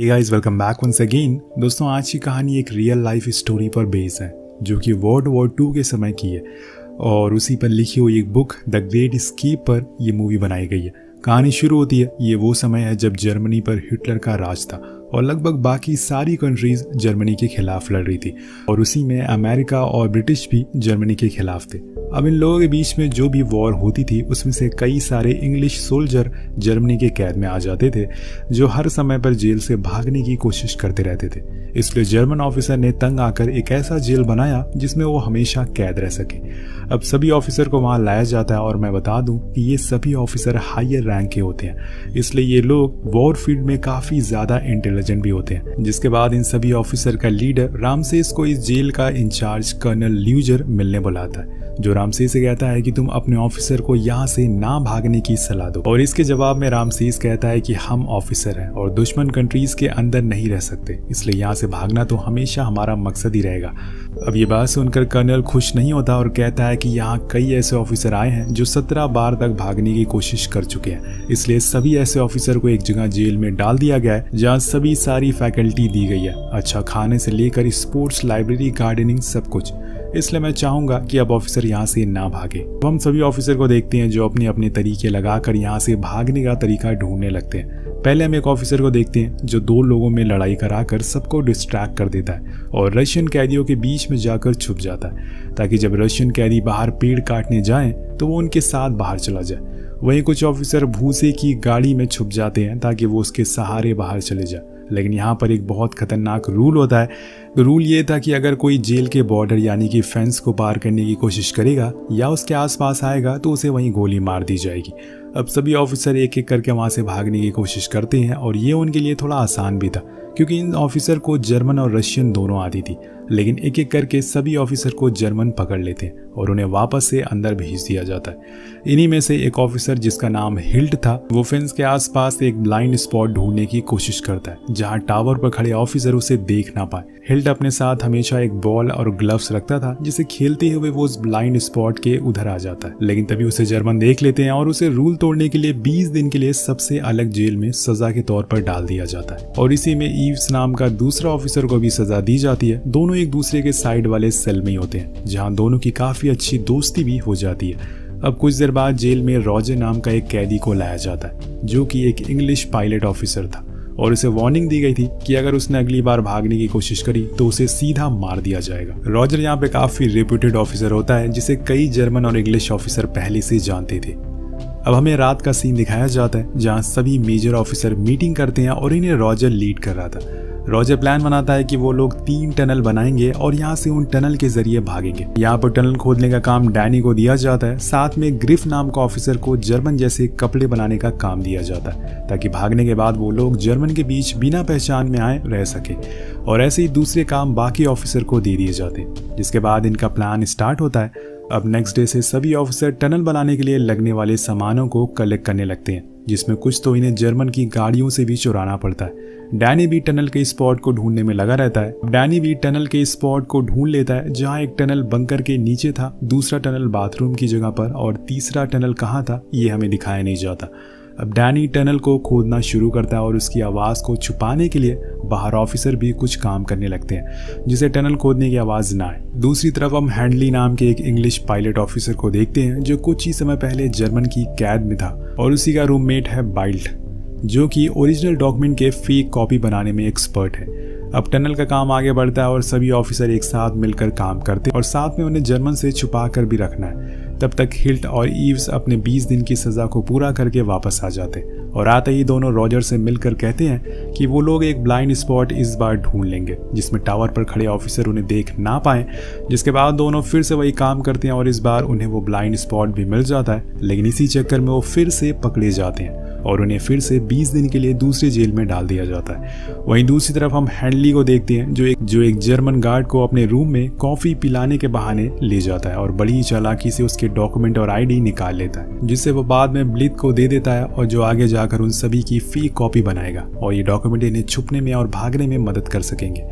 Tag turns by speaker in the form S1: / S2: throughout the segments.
S1: हे guys, welcome back once again. दोस्तों, आज की कहानी एक रियल लाइफ स्टोरी पर बेस है जो कि वर्ल्ड वॉर 2 के समय की है और उसी पर लिखी हुई एक बुक द ग्रेट एस्केप पर यह मूवी बनाई गई है। कहानी शुरू होती है, ये वो समय है जब जर्मनी पर हिटलर का राज था और लगभग बाकी सारी कंट्रीज जर्मनी के खिलाफ लड़ रही थी और उसी में अमेरिका और ब्रिटिश भी जर्मनी के खिलाफ थे। अब इन लोगों के बीच में जो भी वॉर होती थी उसमें से कई सारे इंग्लिश सोल्जर जर्मनी के कैद में आ जाते थे जो हर समय पर जेल से भागने की कोशिश करते रहते थे। इसलिए जर्मन ऑफिसर ने तंग आकर एक ऐसा जेल बनाया जिसमें वो हमेशा कैद रह सके। अब सभी ऑफिसर को वहां लाया जाता है और मैं बता दूं कि ये सभी ऑफिसर हायर रैंक के होते हैं, इसलिए ये लोग वॉर फील्ड में काफी ज्यादा इंटेलिजेंट भी होते हैं। जिसके बाद इन सभी ऑफिसर का लीडर रामसेस को इस जेल का इंचार्ज कर्नल ल्यूजर मिलने बुलाता है, जो रामसेस से कहता है कि तुम अपने ऑफिसर को यहाँ से ना भागने की सलाह दो। और इसके जवाब में रामसेस कहता है कि हम ऑफिसर हैं और दुश्मन कंट्रीज के अंदर नहीं रह सकते, इसलिए यहाँ से भागना तो हमेशा हमारा मकसद ही रहेगा। अब ये बात सुनकर कर्नल खुश नहीं होता और कहता है कि यहाँ कई ऐसे ऑफिसर आए हैं जो 17 बार तक भागने की कोशिश कर चुके हैं, इसलिए सभी ऐसे ऑफिसर को एक जगह जेल में डाल दिया गया है जहाँ सभी सारी फैकल्टी दी गई है, अच्छा खाने से लेकर स्पोर्ट्स, लाइब्रेरी, गार्डनिंग, सब कुछ। इसलिए मैं चाहूंगा कि अब ऑफिसर यहाँ से ना भागे। हम सभी ऑफिसर को देखते हैं जो अपने अपने तरीके लगाकर यहाँ से भागने का तरीका ढूंढने लगते हैं। पहले हम एक ऑफिसर को देखते हैं जो 2 लोगों में लड़ाई कराकर सबको डिस्ट्रैक्ट कर देता है और रशियन कैदियों के बीच में जाकर छुप जाता है ताकि जब रशियन कैदी बाहर पेड़ काटने जाएं तो वो उनके साथ बाहर चला जाए। वहीं कुछ ऑफिसर भूसे की गाड़ी में छुप जाते हैं ताकि वो उसके सहारे बाहर चले जाए। लेकिन यहाँ पर एक बहुत खतरनाक रूल होता है। रूल ये था कि अगर कोई जेल के बॉर्डर यानी कि फेंस को पार करने की कोशिश करेगा या उसके आसपास आएगा तो उसे वहीं गोली मार दी जाएगी। अब सभी ऑफिसर एक एक करके वहां से भागने की कोशिश करते हैं और ये उनके लिए थोड़ा आसान भी था क्योंकि इन ऑफिसर को जर्मन और रशियन दोनों आती थी। लेकिन एक एक करके सभी ऑफिसर को जर्मन पकड़ लेते हैं और उन्हें वापस से अंदर भेज दिया जाता है। इन्हीं में से एक ऑफिसर जिसका नाम हिल्ट था, वो फेंस के आसपास एक ब्लाइंड स्पॉट ढूंढने की कोशिश करता है जहां टावर पर खड़े ऑफिसर उसे देख ना पाए। हिल्ट अपने साथ हमेशा एक बॉल और ग्लव्स रखता था जिसे खेलते हुए वो उस ब्लाइंड स्पॉट के उधर आ जाता है। लेकिन तभी उसे जर्मन देख लेते हैं और उसे रूल तोड़ने के लिए 20 दिन के लिए सबसे अलग जेल में सजा के तौर पर डाल दिया जाता है और इसी में ईव्स नाम का दूसरा ऑफिसर को भी सजा दी जाती है। दोनों एक दूसरे के साइड वाले सेल में ही होते हैं जहां दोनों की काफी अच्छी दोस्ती भी हो जाती है। अब कुछ देर बाद जेल में रॉजर नाम का एक कैदी को लाया जाता है जो कि एक इंग्लिश पायलट ऑफिसर था और उसे वार्निंग दी गई थी कि अगर उसने अगली बार भागने की कोशिश करी तो उसे सीधा मार दिया जाएगा। रॉजर यहाँ पे काफी रेप्यूटेड ऑफिसर होता है जिसे कई जर्मन और इंग्लिश ऑफिसर पहले से जानते थे। अब हमें रात का सीन दिखाया जाता है जहाँ सभी मेजर ऑफिसर मीटिंग करते हैं और इन्हें रॉजर लीड कर रहा था। रॉजर प्लान बनाता है कि वो लोग 3 टनल बनाएंगे और यहाँ से उन टनल के जरिए भागेंगे। यहाँ पर टनल खोदने का काम डैनी को दिया जाता है, साथ में ग्रिफ नाम का ऑफिसर को जर्मन जैसे कपड़े बनाने का काम दिया जाता है ताकि भागने के बाद वो लोग जर्मन के बीच बिना पहचान में आए रह सके। और ऐसे ही दूसरे काम बाकी ऑफिसर को दे दिए जाते हैं, जिसके बाद इनका प्लान स्टार्ट होता है। अब नेक्स्ट डे से सभी ऑफिसर टनल बनाने के लिए लगने वाले सामानों को कलेक्ट करने लगते हैं, जिसमें कुछ तो इन्हें जर्मन की गाड़ियों से भी चुराना पड़ता है। डैनी भी टनल के स्पॉट को ढूंढने में लगा रहता है। डैनी भी टनल के स्पॉट को ढूंढ लेता है जहां एक टनल बंकर के नीचे था, दूसरा टनल बाथरूम की जगह पर और तीसरा टनल कहाँ था ये हमें दिखाया नहीं जाता। अब डैनी टनल को खोदना शुरू करता है और उसकी आवाज़ को छुपाने के लिए बाहर ऑफिसर भी कुछ काम करने लगते हैं जिसे टनल खोदने की आवाज़ ना आए। दूसरी तरफ हम हैंडली नाम के एक इंग्लिश पायलट ऑफिसर को देखते हैं जो कुछ ही समय पहले जर्मन की कैद में था और उसी का रूममेट है बाइल्ट, जो कि ओरिजिनल डॉक्यूमेंट के फेक कॉपी बनाने में एक्सपर्ट है। अब टनल का काम आगे बढ़ता है और सभी ऑफिसर एक साथ मिलकर काम करते हैं और साथ में उन्हें जर्मन से छुपा कर भी रखना है। तब तक हिल्ट और ईव्स अपने 20 दिन की सजा को पूरा करके वापस आ जाते और आते ही दोनों रॉजर से मिलकर कहते हैं कि वो लोग एक ब्लाइंड स्पॉट इस बार ढूंढ लेंगे जिसमें टावर पर खड़े ऑफिसर उन्हें देख ना पाए। जिसके बाद दोनों फिर से वही काम करते हैं और इस बार उन्हें वो ब्लाइंड स्पॉट भी मिल जाता है, लेकिन इसी चक्कर में वो फिर से पकड़े जाते हैं और उन्हें फिर से 20 दिन के लिए दूसरे जेल में डाल दिया जाता है। वहीं दूसरी तरफ हम हैंडली को देखते हैं जो एक जर्मन गार्ड को अपने रूम में कॉफी पिलाने के बहाने ले जाता है और बड़ी चालाकी से उसके डॉक्यूमेंट और आईडी निकाल लेता है, जिससे वो बाद में ब्लिथ को दे देता है और जो आगे जाकर उन सभी की फेक कॉपी बनाएगा और ये डॉक्यूमेंट इन्हें छुपने में और भागने में मदद कर सकेंगे।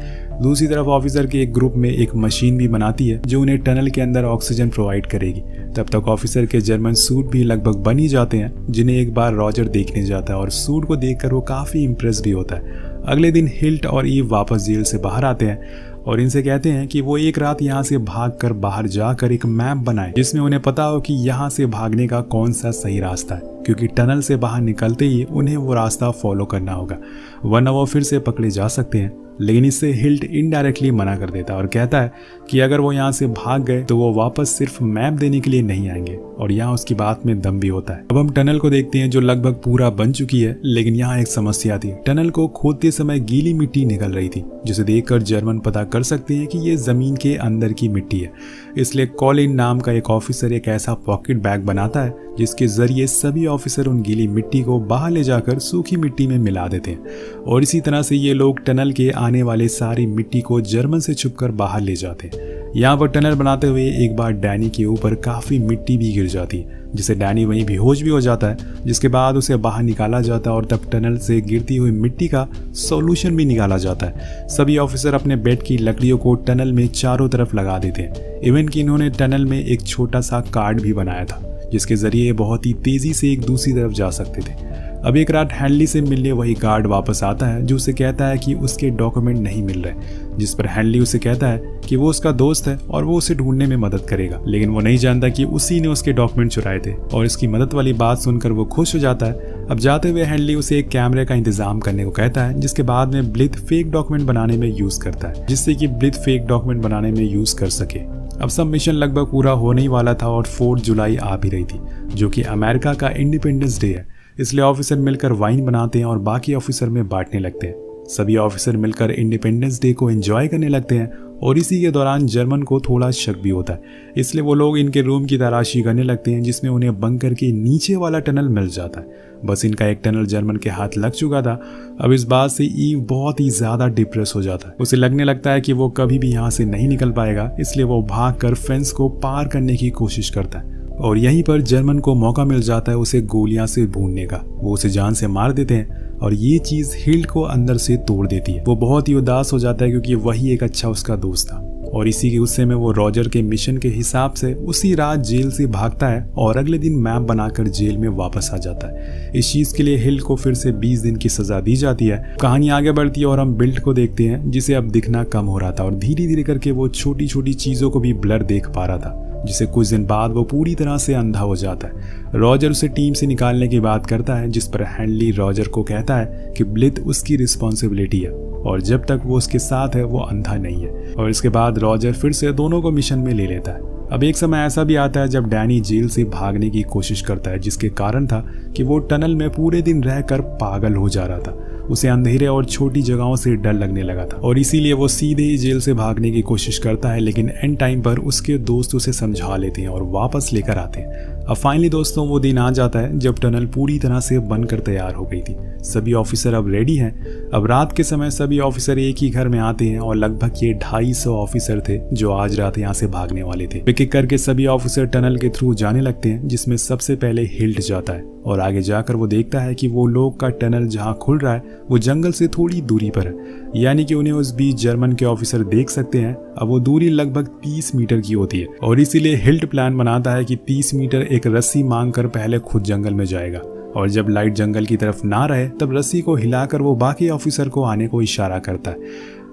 S1: दूसरी तरफ ऑफिसर के एक ग्रुप में एक मशीन भी बनाती है जो उन्हें टनल के अंदर ऑक्सीजन प्रोवाइड करेगी। तब तक ऑफिसर के जर्मन सूट भी लगभग बन ही जाते हैं, जिन्हें एक बार रॉजर देखने जाता है और सूट को देखकर वो काफी इंप्रेस भी होता है। अगले दिन हिल्ट और ईव वापस जेल से बाहर आते हैं और इनसे कहते हैं कि वो एक रात यहाँ से भागकर बाहर जाकर एक मैप बनाए जिसमें उन्हें पता हो कि यहाँ से भागने का कौन सा सही रास्ता है, क्योंकि टनल से बाहर निकलते ही उन्हें वो रास्ता फॉलो करना होगा, वरना वो फिर से पकड़े जा सकते हैं। लेकिन इससे हिल्ट इनडायरेक्टली मना कर देता है और कहता है कि अगर वो यहाँ से भाग गए तो वो वापस सिर्फ मैप देने के लिए नहीं आएंगे, और यहाँ उसकी बात में दम भी होता है। अब हम टनल को देखते हैं जो लगभग पूरा बन चुकी है, लेकिन यहाँ एक समस्या थी। टनल को खोदते समय गीली मिट्टी निकल रही थी, जिसे देखकर जर्मन पता कर सकते हैं कि ये जमीन के अंदर की मिट्टी है। इसलिए कॉलिन नाम का एक ऑफिसर एक ऐसा पॉकेट बैग बनाता है जिसके जरिए सभी ऑफिसर उन गीली मिट्टी को बाहर ले जाकर सूखी मिट्टी में मिला देते हैं, और इसी तरह से ये लोग टनल के आने वाले सारी मिट्टी को जर्मन से छुपकर बाहर ले जाते हैं। यहाँ पर टनल बनाते हुए एक बार डैनी के ऊपर काफी मिट्टी भी गिर जाती है, जिससे डैनी वहीं बेहोश भी हो जाता है, जिसके बाद उसे बाहर निकाला जाता है और तब टनल से गिरती हुई मिट्टी का सॉल्यूशन भी निकाला जाता है। सभी ऑफिसर अपने बेड की लकड़ियों को टनल में चारों तरफ लगा देते हैं। इवन कि इन्होंने टनल में एक छोटा सा कार्ड भी बनाया था जिसके जरिए बहुत ही तेजी से एक दूसरी तरफ जा सकते थे। अब एक रात हैंडली से मिलने वही गार्ड वापस आता है जो उसे कहता है कि उसके डॉक्यूमेंट नहीं मिल रहे, जिस पर हैंडली उसे कहता है कि वो उसका दोस्त है और वो उसे ढूंढने में मदद करेगा, लेकिन वो नहीं जानता कि उसी ने उसके डॉक्यूमेंट चुराए थे, और इसकी मदद वाली बात सुनकर वो खुश हो जाता है। अब जाते हुए हैंडली उसे एक कैमरे का इंतजाम करने को कहता है, जिसके बाद में ब्लिथ फेक डॉक्यूमेंट बनाने में यूज करता है, जिससे कि ब्लिथ फेक डॉक्यूमेंट बनाने में यूज कर सके। अब सब मिशन लगभग पूरा होने ही वाला था और 4 जुलाई आ भी रही थी, जो कि अमेरिका का इंडिपेंडेंस डे है। इसलिए ऑफिसर मिलकर वाइन बनाते हैं और बाकी ऑफिसर में बांटने लगते हैं। सभी ऑफिसर मिलकर इंडिपेंडेंस डे को एंजॉय करने लगते हैं, और इसी के दौरान जर्मन को थोड़ा शक भी होता है। इसलिए वो लोग इनके रूम की तलाशी करने लगते हैं, जिसमें उन्हें बंकर के नीचे वाला टनल मिल जाता है। बस इनका एक टनल जर्मन के हाथ लग चुका था। अब इस बात से ईव बहुत ही ज्यादा डिप्रेस हो जाता है। उसे लगने लगता है कि वो कभी भी यहाँ से नहीं निकल पाएगा, इसलिए वो भागकर फेंस को पार करने की कोशिश करता है, और यहीं पर जर्मन को मौका मिल जाता है उसे गोलियां से भूनने का। वो उसे जान से मार देते हैं, और ये चीज हिल्ट को अंदर से तोड़ देती है। वो बहुत ही उदास हो जाता है क्योंकि वही एक अच्छा उसका दोस्त था, और इसी के गुस्से में वो रॉजर के मिशन के हिसाब से उसी रात जेल से भागता है और अगले दिन मैप बनाकर जेल में वापस आ जाता है। इस चीज के लिए हिल्ट को फिर से 20 दिन की सजा दी जाती है। कहानी आगे बढ़ती है और हम बिल्ट को देखते हैं, जिसे अब दिखना कम हो रहा था, और धीरे धीरे करके वो छोटी छोटी चीजों को भी ब्लर देख पा रहा था, जिसे कुछ दिन बाद वो पूरी तरह से अंधा हो जाता है। रॉजर उसे टीम से निकालने की बात करता है, जिस पर हैंडली रॉजर को कहता है कि ब्लिथ उसकी रिस्पॉन्सिबिलिटी है, और जब तक वो उसके साथ है वो अंधा नहीं है। और इसके बाद रॉजर फिर से दोनों को मिशन में ले लेता है। अब एक समय ऐसा भी आता है जब डैनी जेल से भागने की कोशिश करता है, जिसके कारण था कि वो टनल में पूरे दिन रहकर पागल हो जा रहा था। उसे अंधेरे और छोटी जगहों से डर लगने लगा था, और इसीलिए वो सीधे ही जेल से भागने की कोशिश करता है, लेकिन एंड टाइम पर उसके दोस्त उसे समझा लेते हैं और वापस लेकर आते हैं। अब फाइनली दोस्तों वो दिन आ जाता है जब टनल पूरी तरह से बनकर तैयार हो गई थी। सभी ऑफिसर अब रेडी हैं। अब रात के समय सभी ऑफिसर एक ही घर में आते हैं, और लगभग ये 250 ऑफिसर थे जो आज रात यहाँ से भागने वाले थे। एक एक करके सभी ऑफिसर टनल के थ्रू जाने लगते हैं, जिसमें सबसे पहले हिल्ट जाता है, और आगे जाकर वो देखता है कि वो लोग का टनल जहाँ खुल रहा है वो जंगल से थोड़ी दूरी पर है, यानी कि उन्हें उस बीच जर्मन के ऑफिसर देख सकते हैं। अब वो दूरी लगभग 30 मीटर की होती है, और इसीलिए हिल्ट प्लान बनाता है कि 30 मीटर एक रस्सी मांगकर पहले खुद जंगल में जाएगा, और जब लाइट जंगल की तरफ ना रहे तब रस्सी को हिलाकर वो बाकी ऑफिसर को आने को इशारा करता है।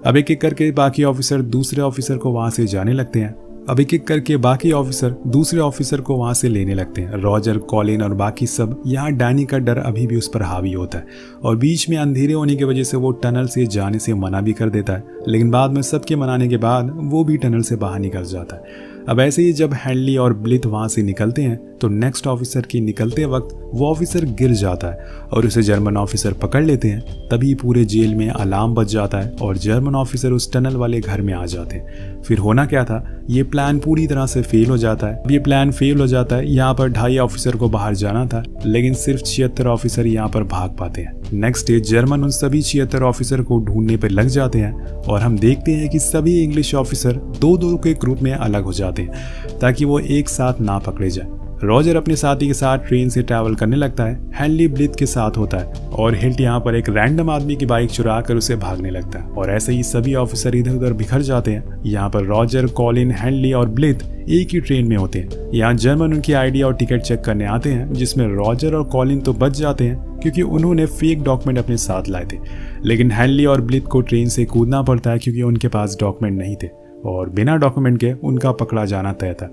S1: अब एक एक करके बाकी ऑफिसर दूसरे ऑफिसर को वहां से जाने लगते हैं। अब एक एक करके बाकी ऑफिसर दूसरे ऑफिसर को वहां से लेने लगते हैं। रॉजर, कॉलिन और बाकी सब। यहाँ डैनी का डर अभी भी उस पर हावी होता है, और बीच में अंधेरे होने की वजह से वो टनल से जाने से मना भी कर देता है, लेकिन बाद में सबके मनाने के बाद वो भी टनल से बाहर निकल जाता है। अब ऐसे ही जब हैंडली और ब्लिथ वहां से निकलते हैं तो नेक्स्ट ऑफिसर की निकलते वक्त वो ऑफिसर गिर जाता है और उसे जर्मन ऑफिसर पकड़ लेते हैं। तभी पूरे जेल में अलार्म बज जाता है और जर्मन ऑफिसर उस टनल वाले घर में आ जाते हैं। फिर होना क्या था, ये प्लान पूरी तरह से फेल हो जाता है। ये प्लान फेल हो जाता है। यहाँ पर 2.5 ऑफिसर को बाहर जाना था, लेकिन सिर्फ 76 ऑफिसर यहाँ पर भाग पाते हैं। नेक्स्ट डे जर्मन उन सभी 76 ऑफिसर को ढूंढने पर लग जाते हैं और हम देखते हैं कि सभी इंग्लिश ऑफिसर 2-2 के ग्रुप में अलग हो जाते हैं ताकि वो एक साथ ना पकड़े जाए। रॉजर अपने साथी के साथ ट्रेन से ट्रैवल करने लगता है। हेनली ब्लिथ के साथ होता है और हिल्ट यहाँ पर एक रैंडम आदमी की बाइक चुरा कर उसे भागने लगता है और ऐसे ही सभी ऑफिसर इधर उधर बिखर जाते हैं। यहाँ पर रॉजर, कॉलिन, हेनली और ब्लिथ एक ही ट्रेन में होते हैं। यहाँ जर्मन उनकी आईडी और टिकट चेक करने आते हैं, जिसमें रॉजर और कॉलिन तो बच जाते हैं क्योंकि उन्होंने फेक डॉक्यूमेंट अपने साथ लाए थे, लेकिन हेनली और ब्लिथ को ट्रेन से कूदना पड़ता है क्योंकि उनके पास डॉक्यूमेंट नहीं थे और बिना डॉक्यूमेंट के उनका पकड़ा जाना तय था।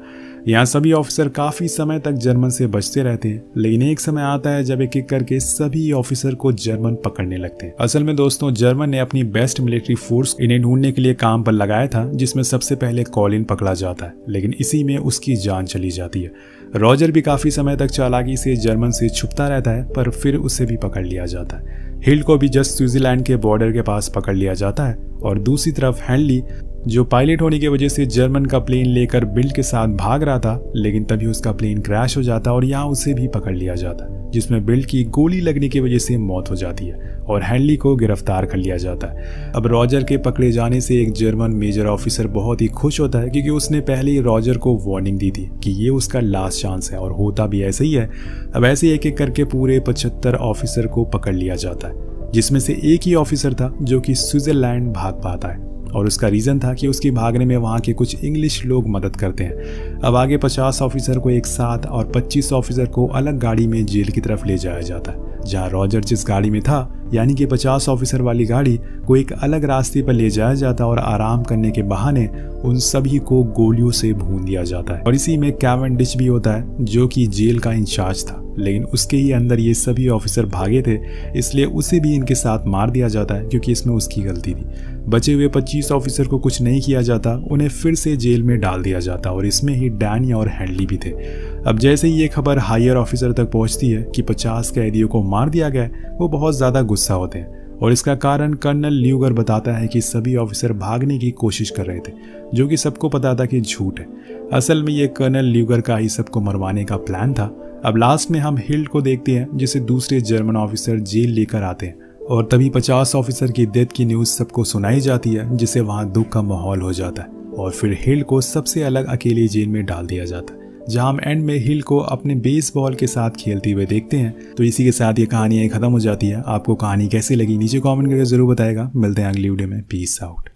S1: यहाँ सभी ऑफिसर काफी समय तक जर्मन से बचते रहते हैं, लेकिन एक समय आता है जब एक एक करके सभी ऑफिसर को जर्मन पकड़ने लगते हैं। असल में दोस्तों, जर्मन ने अपनी बेस्ट मिलिट्री फोर्स इन्हें ढूंढने के लिए काम पर लगाया था, जिसमें सबसे पहले कॉलिन पकड़ा जाता है, लेकिन इसी में उसकी जान चली जाती है। रॉजर भी काफी समय तक चालाकी से जर्मन से छुपता रहता है, पर फिर उसे भी पकड़ लिया जाता है। हिल्ट को भी जस्ट स्विट्जरलैंड के बॉर्डर के पास पकड़ लिया जाता है और दूसरी तरफ हेनली, जो पायलट होने की वजह से जर्मन का प्लेन लेकर बिल्ड के साथ भाग रहा था, लेकिन तभी उसका प्लेन क्रैश हो जाता और यहाँ उसे भी पकड़ लिया जाता, जिसमें बिल्ड की गोली लगने की वजह से मौत हो जाती है और हेनली को गिरफ्तार कर लिया जाता है। अब रॉजर के पकड़े जाने से एक जर्मन मेजर ऑफिसर बहुत ही खुश होता है क्योंकि उसने पहले ही रॉजर को वार्निंग दी थी कि ये उसका लास्ट चांस है और होता भी ऐसे ही है। अब ऐसे एक एक करके पूरे 75 ऑफिसर को पकड़ लिया जाता है, जिसमें से एक ही ऑफिसर था जो कि स्विट्जरलैंड भाग पाता है और उसका रीज़न था कि उसकी भागने में वहाँ के कुछ इंग्लिश लोग मदद करते हैं। अब आगे 50 ऑफिसर को एक साथ और 25 ऑफिसर को अलग गाड़ी में जेल की तरफ ले जाया जाता है, जहाँ रॉजर जिस गाड़ी में था, यानी कि 50 ऑफिसर वाली गाड़ी को एक अलग रास्ते पर ले जाया जाता और आराम करने के बहाने उन सभी को गोलियों से भून दिया जाता है। और इसी में कैवेंडिश भी होता है जो कि जेल का इंचार्ज था, लेकिन उसके ही अंदर ये सभी ऑफिसर भागे थे, इसलिए उसे भी इनके साथ मार दिया जाता है क्योंकि इसमें उसकी गलती थी। बचे हुए 25 ऑफिसर को कुछ नहीं किया जाता, उन्हें फिर से जेल में डाल दिया जाता और इसमें ही डैनी और हेनली भी थे। अब जैसे ही ये खबर हायर ऑफिसर तक पहुंचती है कि 50 कैदियों को मार दिया गया, वो बहुत ज़्यादा गुस्सा होते हैं और इसका कारण कर्नल ल्यूगर बताता है कि सभी ऑफिसर भागने की कोशिश कर रहे थे, जो कि सबको पता था कि झूठ है। असल में ये कर्नल ल्यूगर का ही सबको मरवाने का प्लान था। अब लास्ट में हम हिल्ट को देखते हैं, जिसे दूसरे जर्मन ऑफिसर जेल लेकर आते हैं और तभी 50 ऑफिसर की डेथ की न्यूज़ सबको सुनाई जाती है, जिससे वहाँ दुख का माहौल हो जाता है और फिर हिल्ट को सबसे अलग अकेले जेल में डाल दिया जाता है, जहां हम एंड में हिल को अपने बेसबॉल के साथ खेलते हुए देखते हैं। तो इसी के साथ ये कहानी खत्म हो जाती है। आपको कहानी कैसी लगी नीचे कमेंट करके जरूर बताएगा। मिलते हैं अगली वीडियो में। Peace out.